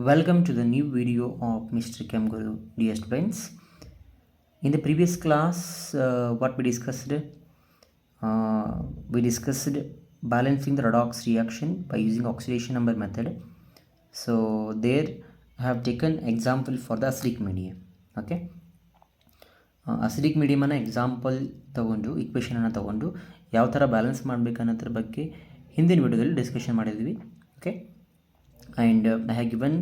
Welcome to the new video of Mr. Chem Guru, dear students. In the previous class, what we discussed balancing the redox reaction by using oxidation number method. So there I have taken example for the acidic medium. Okay, acidic medium ಅನ್ನು example ತಗೊಂಡು ಇಕ್ವೇಷನನ್ನು ತಗೊಂಡು ಯಾವ ಥರ balance ಮಾಡಬೇಕು ಅನ್ನೋದ್ರ ಬಗ್ಗೆ ಹಿಂದಿನ ವಿಡಿಯೋದಲ್ಲಿ ಡಿಸ್ಕಷನ್ ಮಾಡಿದ್ವಿ. Okay, and I have given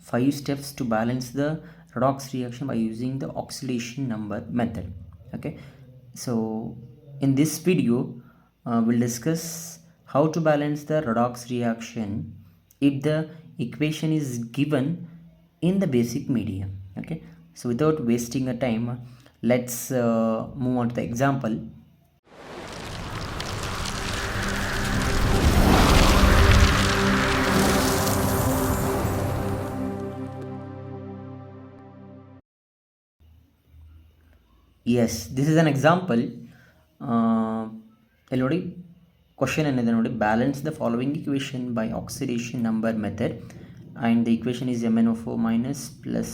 5 steps to balance the redox reaction by using the oxidation number method. Okay, so in this video we'll discuss how to balance the redox reaction if the equation is given in the basic medium. Okay, so without wasting a time, let's move on to the example. Yes, this is an example. ಇಲ್ಲಿ ನೋಡಿ question ಏನಿದೆ ನೋಡಿ, balance the following equation by oxidation number method and the equation is MnO4 minus plus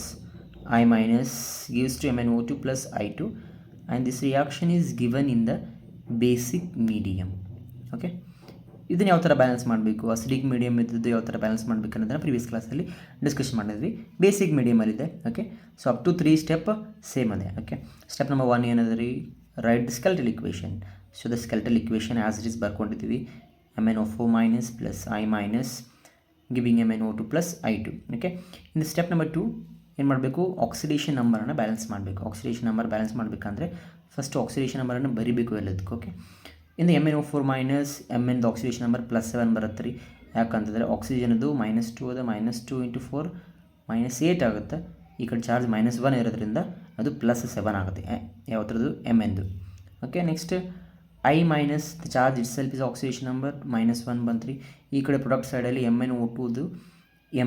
I minus gives to MnO2 plus I2 and this reaction is given in the basic medium. Okay, ಇದನ್ನು ಯಾವ ಥರ balance ಮಾಡಬೇಕು, acidic medium ಇದ್ದದ್ದು ಯಾವ ಥರ balance ಮಾಡಬೇಕು ಅನ್ನೋದನ್ನು previous ಕ್ಲಾಸಲ್ಲಿ ಡಿಸ್ಕಷನ್ ಮಾಡಿದ್ವಿ. ಬೇಸಿಕ್ ಮೀಡಿಯಮಲ್ಲಿದೆ. Okay, so up to 3 step same ಅದೇ. ಓಕೆ, ಸ್ಟೆಪ್ ನಂಬರ್ 1 ಏನದ ರೀ, write the skeletal equation. So the skeletal equation as it is ಬರ್ಕೊಂಡಿದ್ದೀವಿ, MnO4 minus plus I minus giving MnO2 plus I2. Okay, ಇನ್ನು step number 2 ಏನು ಮಾಡಬೇಕು, oxidation ನಂಬರನ್ನು balance ಮಾಡಬೇಕು. Oxidation number balance ಮಾಡಬೇಕಂದ್ರೆ first oxidation ನಂಬರನ್ನು ಬರಿಬೇಕು ಎಲ್ಲದಕ್ಕೆ. ಓಕೆ, ಇನ್ನು MnO4 minus Mn the oxidation number +7 ಬರುತ್ತೆ ರೀ. ಯಾಕಂತಂದರೆ ಆಕ್ಸಿಜನದು -2 ಅದ, -2 × 4 -8 ಆಗುತ್ತೆ. ಈ ಕಡೆ ಚಾರ್ಜ್ -1 ಇರೋದ್ರಿಂದ ಅದು +7 ಆಗುತ್ತೆ ಯಾವ್ದ್ರದ್ದು, Mnದು. Okay, next I minus the charge itself is oxidation number -1 ಬಂತು ರೀ. ಈ ಕಡೆ ಪ್ರಾಡಕ್ಟ್ ಸೈಡಲ್ಲಿ MnO2ದು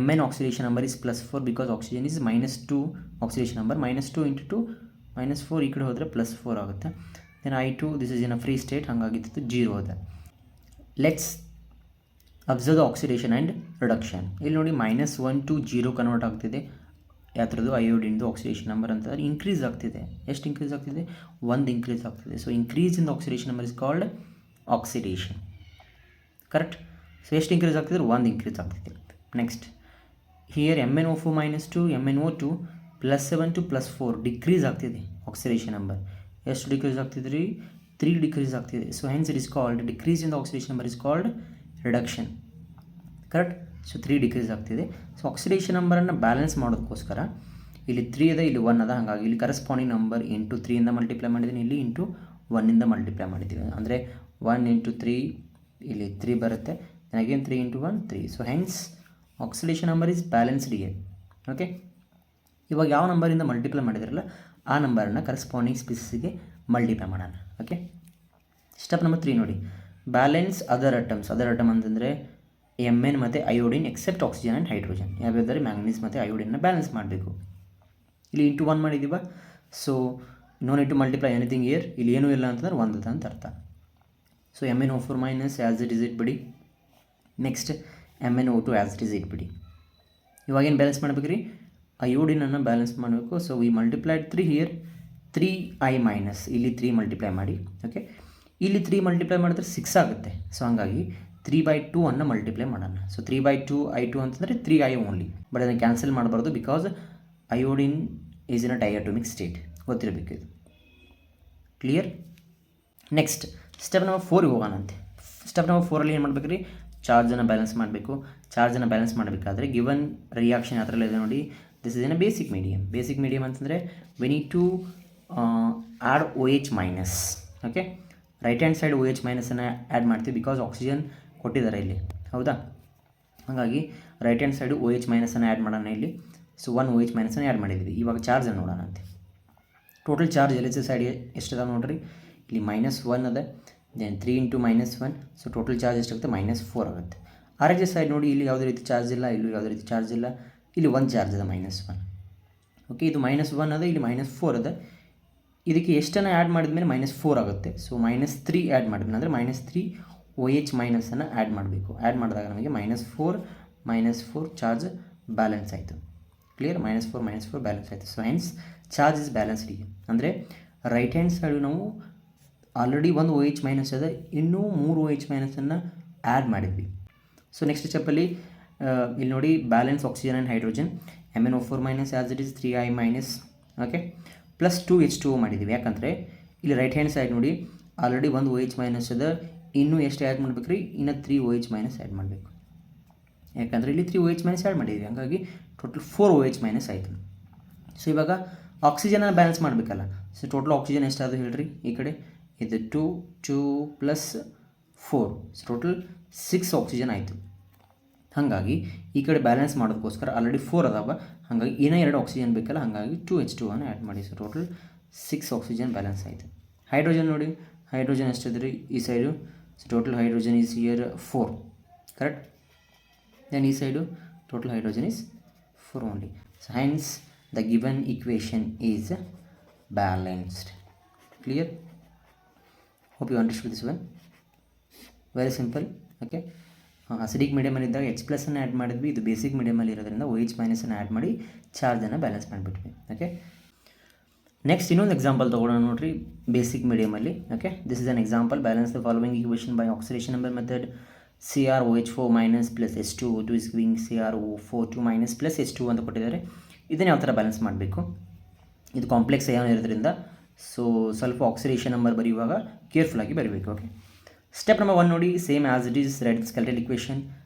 Mn oxidation number is +4 because oxygen is -2 oxidation number, -2 × 2 -4 ಈ ಕಡೆ ಹೋದರೆ +4 ಆಗುತ್ತೆ. Then I2 this is in a free state, ಹಾಗಾಗಿತ್ತು 0 ಅದ. Let's observe the oxidation and reduction. ಇಲ್ಲಿ ನೋಡಿ -1 to 0 ಕನ್ವರ್ಟ್ ಆಗ್ತಿದೆ. ಯಾತ್ರದ್ದು ಅಯೋಡಿನ್ದು ಆಕ್ಸಿಡೇಷನ್ ನಂಬರ್ ಅಂತಂದರೆ ಇನ್ಕ್ರೀಸ್ ಆಗ್ತಿದೆ. ಎಷ್ಟು ಇನ್ಕ್ರೀಸ್ ಆಗ್ತಿದೆ, 1 ಇನ್ಕ್ರೀಸ್ ಆಗ್ತಿದೆ. So increase in the oxidation number is called oxidation. Correct. So ಎಷ್ಟು ಇನ್ಕ್ರೀಸ್ ಆಗ್ತಿದ್ರೆ 1 ಇನ್ಕ್ರೀಸ್ ಆಗ್ತಿದೆ. Next here MnO4 -2 MnO2 +7 to +4 decrease ಆಗ್ತಿದೆ ಆಕ್ಸಿಡೇಷನ್ ನಂಬರ್. ಎಷ್ಟು ಡಿಕ್ರೀಸ್ ಆಗ್ತಿದೆ ರೀ, 3 ಡಿಕ್ರೀಸ್ ಆಗ್ತಿದೆ. So hence it is called decrease in the oxidation number is called reduction. Correct. So 3 decrease ಆಗ್ತಿದೆ. So oxidation ನಂಬರನ್ನು ಬ್ಯಾಲೆನ್ಸ್ ಮಾಡೋದಕ್ಕೋಸ್ಕರ ಇಲ್ಲಿ 3 ಅದ, ಇಲ್ಲಿ 1 ಅದ. ಹಾಗಾಗಿ ಇಲ್ಲಿ ಕರೆಸ್ಪಾಂಡಿಂಗ್ ನಂಬರ್ ಇಂಟು 3 ಮಲ್ಟಿಪ್ಲೈ ಮಾಡಿದ್ದೀನಿ, ಇಲ್ಲಿ ಇಂಟು 1 ಮಲ್ಟಿಪ್ಲೈ ಮಾಡಿದ್ದೀವಿ. ಅಂದರೆ 1 × 3 ಇಲ್ಲಿ 3 ಬರುತ್ತೆ, again 3 × 1 3. So hence oxidation number is balanced here. Okay, ಇವಾಗ ಯಾವ ನಂಬರಿಂದ ಮಲ್ಟಿಪ್ಲೈ ಮಾಡಿದ್ರಲ್ಲ ಆ ನಂಬರನ್ನು ಕರೆಸ್ಪಾಂಡಿಂಗ್ ಸ್ಪೀಸೀಸ್ಗೆ ಮಲ್ಟಿಪ್ಲೈ ಮಾಡೋಣ. ಓಕೆ, ಸ್ಟೆಪ್ ನಂಬರ್ 3 ನೋಡಿ, balance other atoms. Other atom ಅಂತಂದರೆ Mn ಮತ್ತು iodine except oxygen and hydrogen. ಯಾವ್ಯಾವ್ದಾದ್ರೆ ಮ್ಯಾಂಗನೀಸ್ ಮತ್ತು ಅಯೋಡಿನ್ನ ಬ್ಯಾಲೆನ್ಸ್ ಮಾಡಬೇಕು. ಇಲ್ಲಿ ಇಂಟು 1 ಮಾಡಿದ್ದೀವ. So no need to multiply anything here. ಇಲ್ಲಿ ಏನೂ ಇಲ್ಲ ಅಂತಂದ್ರೆ 1 ಅದ ಅಂತ ಅರ್ಥ. So MnO4 minus as it is ಇಟ್ಬಿಡಿ. Next MnO2 as it is ಇಟ್ಬಿಡಿ. ಇವಾಗ ಏನು ಬ್ಯಾಲೆನ್ಸ್ ಮಾಡ್ಬೇಕು ರೀ, ಅಯೋಡಿನನ್ನು ಬ್ಯಾಲೆನ್ಸ್ ಮಾಡಬೇಕು. So we multiplied 3 here, 3I minus ಇಲ್ಲಿ 3 ಮಲ್ಟಿಪ್ಲೈ ಮಾಡಿ. ಓಕೆ, ಇಲ್ಲಿ 3 ಮಲ್ಟಿಪ್ಲೈ ಮಾಡಿದ್ರೆ 6 ಆಗುತ್ತೆ. ಸೊ ಹಂಗಾಗಿ 3/2 ಅನ್ನು ಮಲ್ಟಿಪ್ಲೈ ಮಾಡೋಣ. ಸೊ 3/2 I2 ಅಂತಂದರೆ 3I ಓನ್ಲಿ. ಬಟ್ ಅದನ್ನು ಕ್ಯಾನ್ಸಲ್ ಮಾಡಬಾರ್ದು because iodine is in a diatomic state. ಗೊತ್ತಿರಬೇಕು ಇದು. ಕ್ಲಿಯರ್. ನೆಕ್ಸ್ಟ್ ಸ್ಟೆಪ್ ನಂಬರ್ 4 ಹೋಗೋಣಂತೆ. ಸ್ಟೆಪ್ ನಂಬರ್ 4ಅಲ್ಲಿ ಏನು ಮಾಡ್ಬೇಕು ರೀ, ಚಾರ್ಜನ್ನು ಬ್ಯಾಲೆನ್ಸ್ ಮಾಡಬೇಕು. ಚಾರ್ಜನ್ನು ಬ್ಯಾಲೆನ್ಸ್ ಮಾಡಬೇಕಾದ್ರೆ ಗಿವನ್ ರಿಯಾಕ್ಷನ್ ಯಾವ ಥರ ಇದೆ ನೋಡಿ, this is in a basic medium. Basic medium ಅಂತಂದರೆ we need to add OH minus. Okay, right hand side OH ಮೈನಸನ್ನು ಆ್ಯಡ್ ಮಾಡ್ತೀವಿ ಬಿಕಾಸ್ ಆಕ್ಸಿಜನ್ ಕೊಟ್ಟಿದ್ದಾರೆ ಇಲ್ಲಿ, ಹೌದಾ. ಹಾಗಾಗಿ ರೈಟ್ ಹ್ಯಾಂಡ್ ಸೈಡು OH ಮೈನಸನ್ನು ಆ್ಯಡ್ ಮಾಡೋಣ ಇಲ್ಲಿ. ಸೊ 1 OH ಮೈನಸನ್ನು ಆ್ಯಡ್ ಮಾಡಿದ್ವಿ. ಇವಾಗ ಚಾರ್ಜನ್ನು ನೋಡೋಣ ಅಂತೆ. Total charge L H side ಎಷ್ಟಿದೆ ನೋಡಿರಿ, ಇಲ್ಲಿ -1 ಅದ, ದೆನ್ 3 × -1. ಸೊ ಟೋಟಲ್ ಚಾರ್ಜ್ ಎಷ್ಟಾಗುತ್ತೆ, -4 ಆಗುತ್ತೆ. ಆರ್ ಎಚ್ ಸೈಡ್ ನೋಡಿ, ಇಲ್ಲಿ ಯಾವುದೇ ರೀತಿ ಚಾರ್ಜ್ ಇಲ್ಲ, ಇಲ್ಲೂ ಯಾವುದೇ ರೀತಿ ಚಾರ್ಜ್ ಇಲ್ಲ. ಇಲ್ಲಿ 1 ಚಾರ್ಜ್ ಅದ, -1. ಓಕೆ, ಇದು -1 ಅದ, ಇಲ್ಲಿ -4 ಅದ. ಇದಕ್ಕೆ ಎಷ್ಟನ್ನು ಆ್ಯಡ್ ಮಾಡಿದ್ಮೇಲೆ -4 ಆಗುತ್ತೆ. ಸೊ -3 ಆ್ಯಡ್ ಮಾಡಿದ್ಮೇಲೆ ಅಂದರೆ -3 OH ಮೈನಸನ್ನು ಆ್ಯಡ್ ಮಾಡಬೇಕು. ಆ್ಯಡ್ ಮಾಡಿದಾಗ ನಮಗೆ -4 ಚಾರ್ಜ್ ಬ್ಯಾಲೆನ್ಸ್ ಆಯಿತು. ಕ್ಲಿಯರ್? -4 ಬ್ಯಾಲೆನ್ಸ್ ಆಯಿತು. So hence charge is balanced ಈಗ. ಅಂದರೆ ರೈಟ್ ಹ್ಯಾಂಡ್ ಸೈಡು ನಾವು ಆಲ್ರೆಡಿ ಒಂದು OH ಮೈನಸ್ ಅದ, ಇನ್ನೂ 3 OH ಮೈನಸನ್ನು ಆ್ಯಡ್ ಮಾಡಿದ್ವಿ. ಸೊ ನೆಕ್ಸ್ಟ್ ಸ್ಟೆಪ್ಪಲ್ಲಿ ಇಲ್ಲಿ ನೋಡಿ balance oxygen and hydrogen MnO4 minus as it is 3I minus, okay, plus 2H2O ಮಾಡಿದ್ದೀವಿ. ಯಾಕಂದರೆ ಇಲ್ಲಿ ರೈಟ್ ಹ್ಯಾಂಡ್ ಸೈಡ್ ನೋಡಿ ಆಲ್ರೆಡಿ ಒಂದು OH ಮೈನಸ್ ಅದ, ಇನ್ನೂ ಎಷ್ಟು ಆ್ಯಡ್ ಮಾಡ್ಬೇಕು ರೀ? ಇನ್ನು 3 OH ಮೈನಸ್ ಆ್ಯಡ್ ಮಾಡಬೇಕು. ಯಾಕಂದರೆ ಇಲ್ಲಿ 3 OH ಮೈನಸ್ ಆ್ಯಡ್ ಮಾಡಿದ್ದೀವಿ, ಹಾಗಾಗಿ ಟೋಟಲ್ 4 OH ಮೈನಸ್ ಆಯಿತು. ಸೊ ಇವಾಗ ಆಕ್ಸಿಜನ್ನ ಬ್ಯಾಲೆನ್ಸ್ ಮಾಡಬೇಕಲ್ಲ. ಸೊ ಟೋಟಲ್ ಆಕ್ಸಿಜನ್ ಎಷ್ಟಾದರೂ ಹೇಳ್ರಿ, ಈ ಕಡೆ ಇದು 2 ಪ್ಲಸ್ 4, ಸೊ ಟೋಟಲ್ 6 ಆಕ್ಸಿಜನ್ ಆಯಿತು. ಹಾಗಾಗಿ ಈ ಕಡೆ ಬ್ಯಾಲೆನ್ಸ್ ಮಾಡೋದಕ್ಕೋಸ್ಕರ ಆಲ್ರೆಡಿ 4 ಅದಾವ, ಹಾಗಾಗಿ ಇನ್ನೂ 2 ಆಕ್ಸಿಜನ್ ಬೇಕಲ್ಲ, ಹಾಗಾಗಿ 2H2 ಆ್ಯಡ್ ಮಾಡಿ. ಸೊ ಟೋಟಲ್ 6 ಆಕ್ಸಿಜನ್ ಬ್ಯಾಲೆನ್ಸ್ ಆಯಿತು. ಹೈಡ್ರೋಜನ್ ನೋಡಿ, ಹೈಡ್ರೋಜನ್ ಎಷ್ಟಿದೆ ರೀ ಈ side? So total hydrogen is here 4, correct? Then ಈ side total hydrogen is 4 only. So hence the given equation is balanced. Clear? Hope you understood this one. Very simple. Okay, acidic ಮೀಡಿಯಮಲ್ಲಿ ಇದ್ದಾಗ H+ ಅನ್ನು add ಮಾಡಿದ್ವಿ, ಇದು basic ಮೀಡಿಯಮಲ್ಲಿ ಇರೋದ್ರಿಂದ OH ಮೈನಸನ್ನು add ಮಾಡಿ ಚಾರ್ಜನ್ನು ಬ್ಯಾಲೆನ್ಸ್ ಮಾಡಿಬಿಟ್ವಿ. ಓಕೆ, ನೆಕ್ಸ್ಟ್ ಇನ್ನೊಂದು ಎಕ್ಸಾಂಪಲ್ ತೊಗೊಳ್ಳೋಣ ನೋಡಿರಿ, ಬೇಸಿಕ್ ಮೀಡಿಯಮಲ್ಲಿ. Okay, this is an example. Balance the following equation by oxidation number method. CrOH4 minus plus H2O2 is giving CrO42 minus plus H2 ಅಂತ ಕೊಟ್ಟಿದ್ದಾರೆ. ಇದನ್ನು ಯಾವ ಥರ ಬ್ಯಾಲೆನ್ಸ್ ಮಾಡಬೇಕು? ಇದು ಕಾಂಪ್ಲೆಕ್ಸ್ ಏನೋ ಇರೋದ್ರಿಂದ ಸೊ ಸ್ವಲ್ಪ ಆಕ್ಸಿಡೇಷನ್ ನಂಬರ್ ಬರೆಯುವಾಗ ಕೇರ್ಫುಲ್ಲಾಗಿ ಬರೀಬೇಕು. ಓಕೆ, ಸ್ಟೆಪ್ ನಂಬರ್ 1 ನೋಡಿ, same as it is read skeletal equation,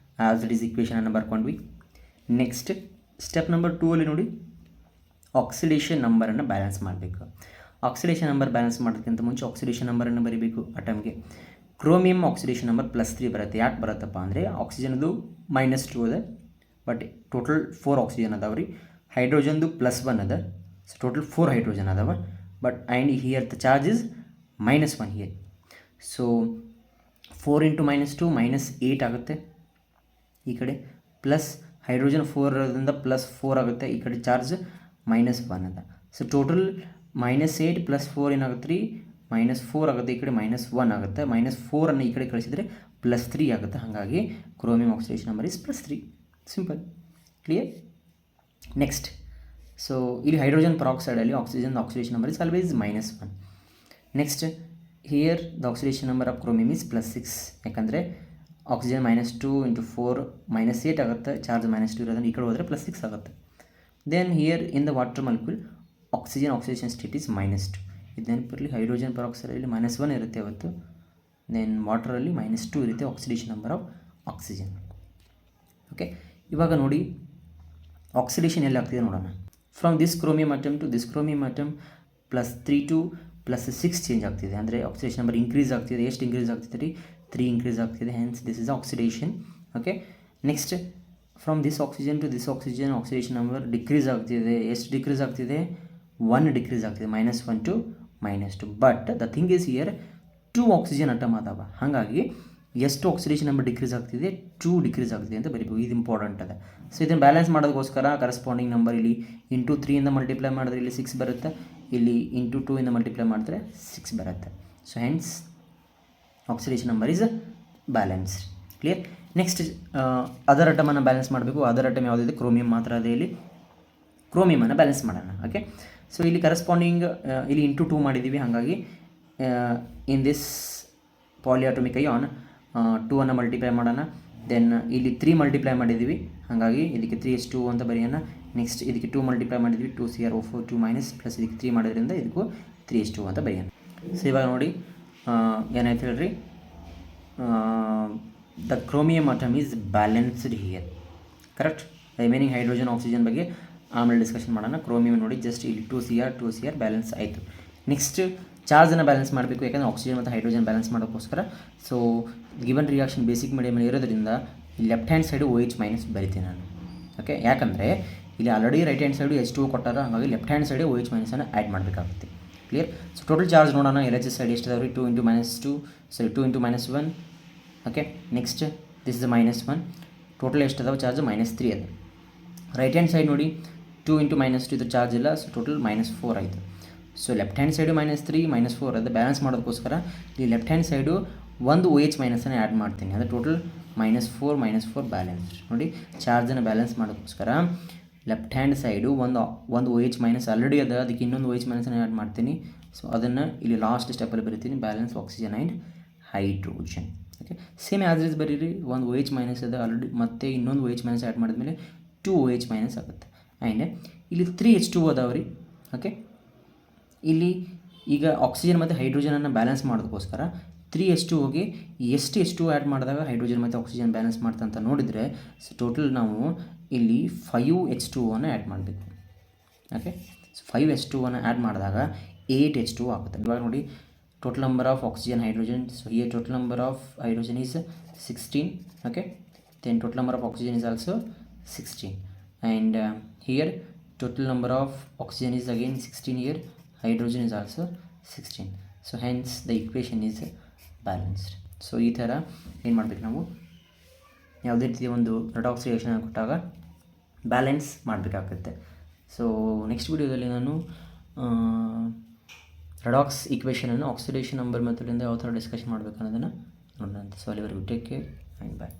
as it is ಇಕ್ವೇಷನನ್ನು ಬರ್ಕೊಂಡ್ವಿ. ನೆಕ್ಸ್ಟ್ ಸ್ಟೆಪ್ ನಂಬರ್ 2 ಅಲ್ಲಿ ನೋಡಿ, ಆಕ್ಸಿಡೇಷನ್ ನಂಬರನ್ನು ಬ್ಯಾಲೆನ್ಸ್ ಮಾಡಬೇಕು. ಆಕ್ಸಿಡೇಷನ್ ನಂಬರ್ ಬ್ಯಾಲೆನ್ಸ್ ಮಾಡೋದಕ್ಕಿಂತ ಮುಂಚೆ ಆಕ್ಸಿಡೇಷನ್ ನಂಬರನ್ನು ಬರೀಬೇಕು. ಅಟಮ್ಗೆ ಕ್ರೋಮಿಯಂ ಆಕ್ಸಿಡೇಷನ್ ನಂಬರ್ +3 ಬರುತ್ತೆ. ಯಾಕೆ ಬರುತ್ತಪ್ಪ ಅಂದರೆ ಆಕ್ಸಿಜನ್ದು -2 ಅದ, ಬಟ್ ಟೋಟಲ್ 4 ಆಕ್ಸಿಜನ್ ಅದಾವ ರೀ. ಹೈಡ್ರೋಜನ್ದು +1 ಅದ, ಸೊ ಟೋಟಲ್ 4 ಹೈಡ್ರೋಜನ್ ಅದಾವ. But and here the charge is -1 here. So 4 × -2 -8 ಆಗುತ್ತೆ. ಈ ಕಡೆ ಪ್ಲಸ್ ಹೈಡ್ರೋಜನ್ 4 ಇರೋದ್ರಿಂದ +4 ಆಗುತ್ತೆ. ಈ ಕಡೆ ಚಾರ್ಜ್ -1 ಅದ. ಸೊ ಟೋಟಲ್ -8 + 4 ಏನಾಗುತ್ತೆ ರೀ? -4 ಆಗುತ್ತೆ. ಈ ಕಡೆ -1 ಆಗುತ್ತೆ. -4 ಅನ್ನು ಈ ಕಡೆ ಕಳಿಸಿದರೆ +3 ಆಗುತ್ತೆ. ಹಾಗಾಗಿ chromium oxidation number is +3. Simple. Clear? Next, so ಇಲ್ಲಿ ಹೈಡ್ರೋಜನ್ ಪರಾಕ್ಸೈಡಲ್ಲಿ oxygen oxidation number is always -1. Next here the oxidation number of chromium is +6. ಯಾಕಂದರೆ ಆಕ್ಸಿಜನ್ -2 × 4 -8 ಆಗುತ್ತೆ. ಚಾರ್ಜ್ -2 ಇರೋದನ್ನು ಈ ಕಡೆ ಹೋದರೆ +6 ಆಗುತ್ತೆ. Then here in the water molecule oxygen oxidation state is -2. ಇದು ನೆನಪಿರಲಿ, ಹೈಡ್ರೋಜನ್ ಪರಾಕ್ಸೈಡಲ್ಲಿ -1 ಇರುತ್ತೆ ಅವತ್ತು. ದೆನ್ ವಾಟರಲ್ಲಿ -2 ಇರುತ್ತೆ oxidation number of oxygen. Okay, ಇವಾಗ ನೋಡಿ ಆಕ್ಸಿಡೇಷನ್ ಎಲ್ಲಿ ಆಗ್ತಿದೆ ನೋಡೋಣ. From this chromium atom to this chromium atom +3 to +6 change ಆಗ್ತಿದೆ. ಅಂದರೆ ಆಕ್ಸಿಡೇಷನ್ ನಂಬರ್ ಇನ್ಕ್ರೀಸ್ ಆಗ್ತಿದೆ. ಎಷ್ಟು ಇನ್ಕ್ರೀಸ್ ಆಗ್ತಿದೆ ರೀ? 3 ಇನ್ಕ್ರೀಸ್ ಆಗ್ತಿದೆ. Hence this is oxidation. Okay, next from this oxygen to this oxygen oxidation number decrease ಆಗ್ತಿದೆ. ಎಷ್ಟು ಡಿಕ್ರೀಸ್ ಆಗ್ತಿದೆ? 1 ಡಿಕ್ರೀಸ್ ಆಗ್ತಿದೆ. -1 to -2. But the thing is here 2 oxygen atom ಅದಾವ. ಹಾಗಾಗಿ ಎಷ್ಟು ಆಕ್ಸಿಡೇಷನ್ ನಂಬರ್ ಡಿಕ್ರೀಸ್ ಆಗ್ತಿದೆ? 2 ಡಿಕ್ರೀಸ್ ಆಗ್ತಿದೆ ಅಂತ ಬರೀಬೇಕು. ಇದು ಇಂಪಾರ್ಟೆಂಟ್ ಅದ. ಸೊ ಇದನ್ನು ಬ್ಯಾಲೆನ್ಸ್ ಮಾಡೋದಕ್ಕೋಸ್ಕರ ಕರೆಸ್ಪಾಂಡಿಂಗ್ ನಂಬರ್ ಇಲ್ಲಿ × 3 ಇಂದ ಮಲ್ಟಿಪ್ಲೈ ಮಾಡಿದ್ರೆ ಇಲ್ಲಿ 6 ಬರುತ್ತೆ. ಇಲ್ಲಿ × 2 ಇಂದ ಮಲ್ಟಿಪ್ಲೈ ಮಾಡಿದ್ರೆ 6 ಬರುತ್ತೆ. So hence oxidation number is balanced. Clear? Next other ಅಟಮನ್ನು ಬ್ಯಾಲೆನ್ಸ್ ಮಾಡಬೇಕು. ಅದರ್ ಅಟಮ್ ಯಾವುದಿದೆ? ಕ್ರೋಮಿಯಂ ಮಾತ್ರ ಅದೇ. ಇಲ್ಲಿ ಕ್ರೋಮಿಯಮನ್ನು ಬ್ಯಾಲೆನ್ಸ್ ಮಾಡೋಣ. ಓಕೆ, ಸೊ ಇಲ್ಲಿ ಕರೆಸ್ಪಾಂಡಿಂಗ್ ಇಲ್ಲಿ × 2 ಮಾಡಿದ್ದೀವಿ. ಹಾಗಾಗಿ ಇನ್ ದಿಸ್ ಪಾಲಿಯಾಟಮಿಕ್ ಅಯಾನ್ 2 ಅನ್ನು ಮಲ್ಟಿಪ್ಲೈ ಮಾಡೋಣ. ದೆನ್ ಇಲ್ಲಿ 3 ಮಲ್ಟಿಪ್ಲೈ ಮಾಡಿದ್ದೀವಿ. ಹಾಗಾಗಿ ಇದಕ್ಕೆ 3H2 ಅಂತ ಬರೆಯೋಣ. ನೆಕ್ಸ್ಟ್ ಇದಕ್ಕೆ 2 ಮಲ್ಟಿಪ್ಲೈ ಮಾಡಿದ್ವಿ, 2CrO42 ಮೈನಸ್ ಪ್ಲಸ್ ಇದಕ್ಕೆ 3 ಮಾಡೋದ್ರಿಂದ ಇದಕ್ಕೂ 3H2 ಅಂತ ಬರೆಯೋಣ. ಸೊ ಇವಾಗ ನೋಡಿ ಏನಾಯ್ತು ಹೇಳ್ರಿ, the chromium atom is balanced here. Correct? Remaining hydrogen oxygen ಬಗ್ಗೆ ಆಮೇಲೆ ಡಿಸ್ಕಷನ್ ಮಾಡೋಣ. ಕ್ರೋಮಿಯಂ ನೋಡಿ ಜಸ್ಟ್ ಇಲ್ಲಿ 2Cr ಬ್ಯಾಲೆನ್ಸ್ ಆಯಿತು. ನೆಕ್ಸ್ಟ್ ಚಾರ್ಜನ್ನು ಬ್ಯಾಲೆನ್ಸ್ ಮಾಡಬೇಕು. ಯಾಕಂದರೆ ಆಕ್ಸಿಜನ್ ಮತ್ತು ಹೈಡ್ರೋಜನ್ ಬ್ಯಾಲೆನ್ಸ್ ಮಾಡೋಕ್ಕೋಸ್ಕರ. ಸೊ ಗಿವನ್ ರಿಯಾಕ್ಷನ್ ಬೇಸಿಕ್ ಮೀಡಿಯಮಲ್ಲಿ ಇರೋದ್ರಿಂದ ಇಲ್ಲಿ left hand side OH minus ಬರಿತೀನಿ ನಾನು. ಓಕೆ, ಯಾಕಂದರೆ ಇಲ್ಲಿ already right hand side H2 ಕೊಟ್ಟಾರ. ಹಾಗಾಗಿ ಲೆಫ್ಟ್ ಹ್ಯಾಂಡ್ ಸೈಡು OH ಮೈನಸನ್ನು ಆ್ಯಡ್ ಮಾಡಬೇಕಾಗುತ್ತೆ. ಕ್ಲಿಯರ್? ಸೊ ಟೋಟಲ್ ಚಾರ್ಜ್ ನೋಡೋಣ. LHS ಸೈಡ್ ಎಷ್ಟು ಅದಾವೆ ರೀ? 2 × -1. Okay, next this is -1. Total ಎಷ್ಟು ಅದಾವೆ ಚಾರ್ಜ್? -3 ಅದ. ರೈಟ್ ಹ್ಯಾಂಡ್ ಸೈಡ್ ನೋಡಿ 2 × -2 ಇದು ಚಾರ್ಜ್ ಇಲ್ಲ. ಸೊ ಟೋಟಲ್ -4 ಆಯಿತು. ಸೊ ಲೆಫ್ಟ್ ಹ್ಯಾಂಡ್ ಸೈಡು -3 -4 ಅದು ಬ್ಯಾಲೆನ್ಸ್ ಮಾಡೋದಕ್ಕೋಸ್ಕರ ಈ ಲೆಫ್ಟ್ ಹ್ಯಾಂಡ್ ಸೈಡು ಒಂದು OH ಮೈನಸನ್ನು ಆ್ಯಡ್ ಮಾಡ್ತೀನಿ. ಅಂದರೆ ಟೋಟಲ್ -4 ಬ್ಯಾಲೆನ್ಸ್. ನೋಡಿ ಚಾರ್ಜನ್ನು ಬ್ಯಾಲೆನ್ಸ್ ಮಾಡೋಕ್ಕೋಸ್ಕರ ಲೆಫ್ಟ್ ಹ್ಯಾಂಡ್ ಸೈಡು ಒಂದು OH ಮೈನಸ್ ಆಲ್ರೆಡಿ ಅದ, ಅದಕ್ಕೆ ಇನ್ನೊಂದು OH ಮೈನಸನ್ನು ಆ್ಯಡ್ ಮಾಡ್ತೀನಿ. ಸೊ ಅದನ್ನು ಇಲ್ಲಿ ಲಾಸ್ಟ್ ಸ್ಟೆಪ್ಪಲ್ಲಿ ಬರಿತೀನಿ, balance oxygen and hydrogen. Okay, same as is ಬರೀರಿ. ಒಂದು OH ಮೈನಸ್ ಅದ ಆಲ್ರೆಡಿ, ಮತ್ತೆ ಇನ್ನೊಂದು OH ಮೈನಸ್ ಆ್ಯಡ್ ಮಾಡಿದ್ಮೇಲೆ 2 OH ಮೈನಸ್ ಆಗುತ್ತೆ. ಆ್ಯಂಡ್ ಇಲ್ಲಿ 3H2 ಅದಾವ್ರಿ. ಓಕೆ, ಇಲ್ಲಿ ಈಗ ಆಕ್ಸಿಜನ್ ಮತ್ತು ಹೈಡ್ರೋಜನನ್ನು ಬ್ಯಾಲೆನ್ಸ್ ಮಾಡೋದಕ್ಕೋಸ್ಕರ 3H2 ಹೋಗಿ ಎಷ್ಟು H2 ಆ್ಯಡ್ ಮಾಡಿದಾಗ ಹೈಡ್ರೋಜನ್ ಮತ್ತು ಆಕ್ಸಿಜನ್ ಬ್ಯಾಲೆನ್ಸ್ ಮಾಡ್ತಂತ ನೋಡಿದರೆ, ಸೊ ಟೋಟಲ್ ನಾವು ಇಲ್ಲಿ 5H2 ಅನ್ನು ಆ್ಯಡ್ ಮಾಡಬೇಕು. ಓಕೆ, ಸೊ 5H2 ಅನ್ನು ಆ್ಯಡ್ ಮಾಡಿದಾಗ 8H2 ಆಗುತ್ತೆ. ಇವಾಗ ನೋಡಿ total number of oxygen hydrogen. So here total number of hydrogen is 16. Okay, then total number of oxygen is also 16, and here total number of oxygen is again 16. Here hydrogen is also 16. So hence the equation is balanced. So ಈ ಥರ ಏನು ಮಾಡಬೇಕು, ನಾವು ಯಾವುದೇ ರೀತಿಯ ಒಂದು redox reaction ಕೊಟ್ಟಾಗ balance ಮಾಡಬೇಕಾಗುತ್ತೆ. ಸೊ ನೆಕ್ಸ್ಟ್ ವಿಡಿಯೋದಲ್ಲಿ ನಾನು ರೆಡಾಕ್ಸ್ ಈಕ್ವೇಷನನ್ನು ಆಕ್ಸಿಡೇಷನ್ ನಂಬರ್ ಮೆಥಡಿಂದ ಯಾವ ಥರ ಡಿಸ್ಕಷನ್ ಮಾಡಬೇಕು ಅನ್ನೋದನ್ನು ನೋಡೋಣ. ಸೊ ಅಲ್ಲಿವರೆಗೂ ಟೇಕ್ ಕೇರ್ ಆ್ಯಂಡ್ ಬಾಯ್.